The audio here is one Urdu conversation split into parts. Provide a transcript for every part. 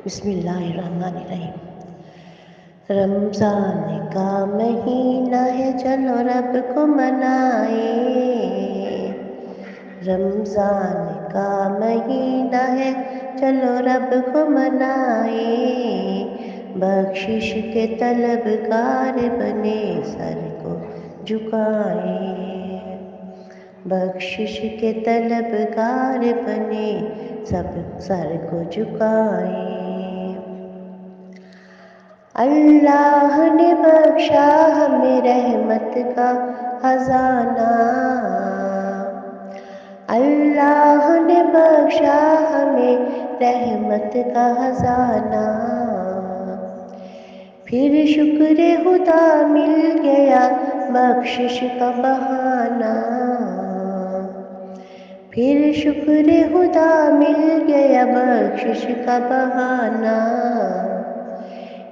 بسم اللہ الرحمن الرحیم۔ رمضان کا مہینہ ہے، چلو رب کو منائیں۔ رمضان کا مہینہ ہے، چلو رب کو منائیں۔ بخشش کے طلبگار بنے سر کو جھکائیں۔ بخشش کے طلبگار بنے سب سر کو جھکائیں۔ اللہ نے بخشا ہمیں رحمت کا خزانہ، اللہ نے بخشا ہمیں رحمت کا خزانہ۔ پھر شکر خدا مل گیا بخشش کا بہانہ، پھر شکر خدا مل گیا بخشش کا بہانہ۔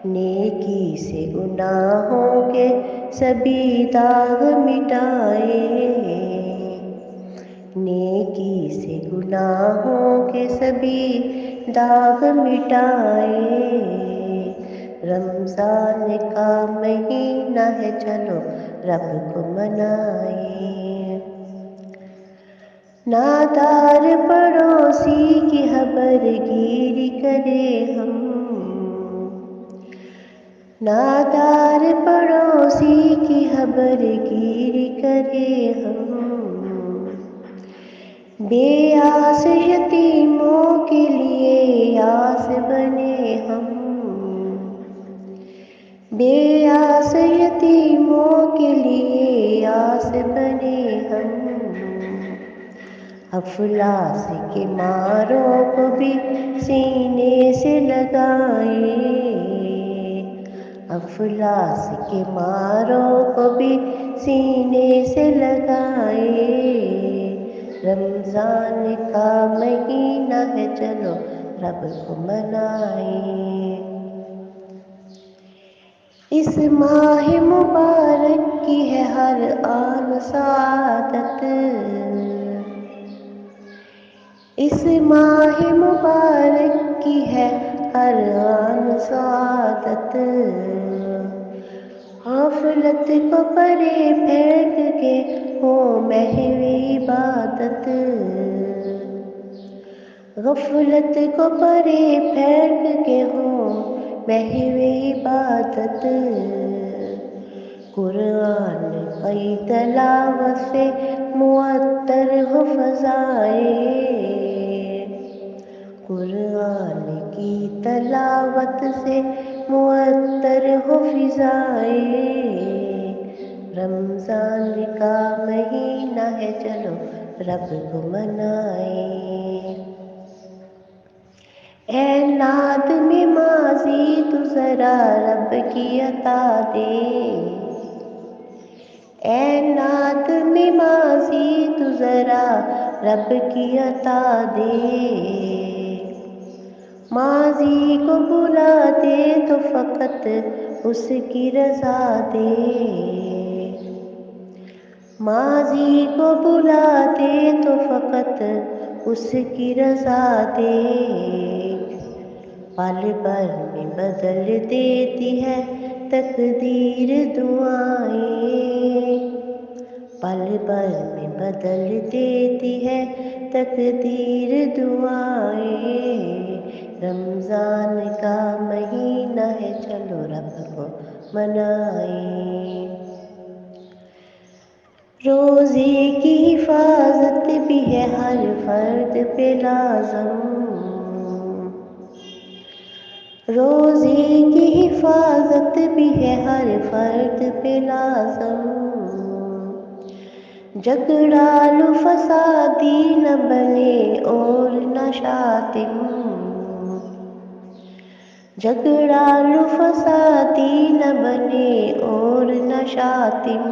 نیکی سے گناہوں کے سبھی داغ مٹائے، نیکی سے گناہوں کے سبھی داغ مٹائے۔ رمضان کا مہینہ ہے، چلو رب کو منائیں۔ نادار پڑوسی کی خبر گیری کرے ہم، نادار پڑوسی کی خبر گیری کرے ہم۔ بے آس یتیموں کے لیے آس بنے ہم، بے آس یتیموں کے لیے آس بنے ہم۔ افلاس کے ماروں کو بھی سینے سے لگائیں، افلاس کے ماروں کو بھی سینے سے لگائیں۔ رمضان کا مہینہ ہے، چلو رب کو منائیں۔ اس ماہ مبارک کی ہے ہر آن سعادت، اس ماہ مبارک کی ہے ہر آن سعادت۔ غفلت کو پرے پھینک کے ہو محو عبادت، غفلت کو پرے پھینک کے ہو محو عبادت۔ قرآن کی تلاوت سے معطر ہو فضائیں، قرآن کی تلاوت سے معطر ہو فضائیں۔ رمضان کا مہینہ ہے، چلو رب کو منائیں۔ اے نادم ماضی تو ذرا رب کی عطا دے، اے نادم ماضی تو ذرا رب کی عطا دے۔ ماضی کو بلا دے تو فقط اس کی رضا دے، ماضی کو بلا دے تو فقط اس کی رضا دے۔ پل بھر میں بدل دیتی ہے تقدیر دعائیں، پل بھر میں بدل دیتی ہے تقدیر دعائیں۔ رمضان کا مہینہ ہے، چلو رب کو منائیں۔ روزے کی حفاظت بھی ہے ہر فرد پہ لازم، روزے کی حفاظت بھی ہے ہر فرد پہ لازم۔ جھگڑالو فسادی نہ بنے اور نہ شاتم، جھگڑالو فسادی نہ بنے اور نہ شاتم۔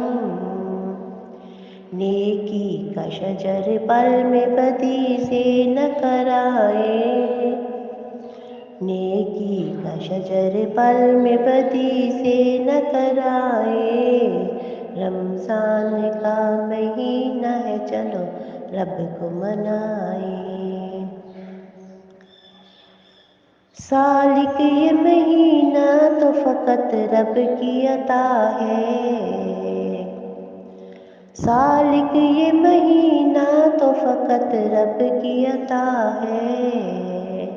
نیکی کا شجر پل میں بدی سے نہ کرائے، نیکی کا شجر پل میں بدی سے نہ کرائے۔ رمضان کا مہینہ ہے، چلو رب کو منائیں۔ سالک یہ مہینہ تو فقط رب کی عطا ہے، سالک یہ مہینہ تو فقط رب کی عطا ہے،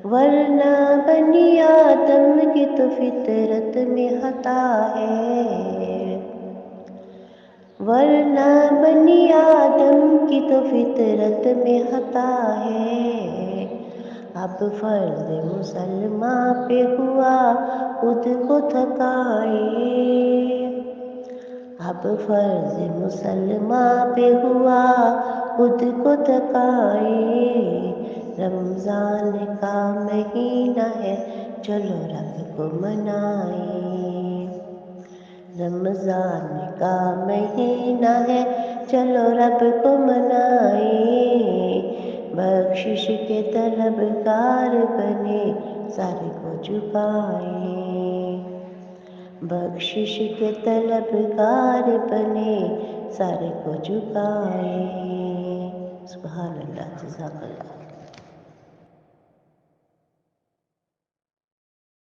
ورنہ بنی آدم کی تو فطرت میں خطا ہے، ورنہ بنی آدم کی تو فطرت میں خطا ہے، اب فرض مسلمان پہ ہوا خود کو تھکائے، اب فرض مسلمان پہ ہوا خود کو تھکائے، رمضان کا مہینہ ہے چلو رب کو منائیں، رمضان کا مہینہ ہے چلو رب کو منائیں، بخشش کے طلبگار بنے سر کو جھکائیں، بخشش کے طلبگار بنے سر کو جھکائیں۔ سبحان اللہ، جزاک اللہ۔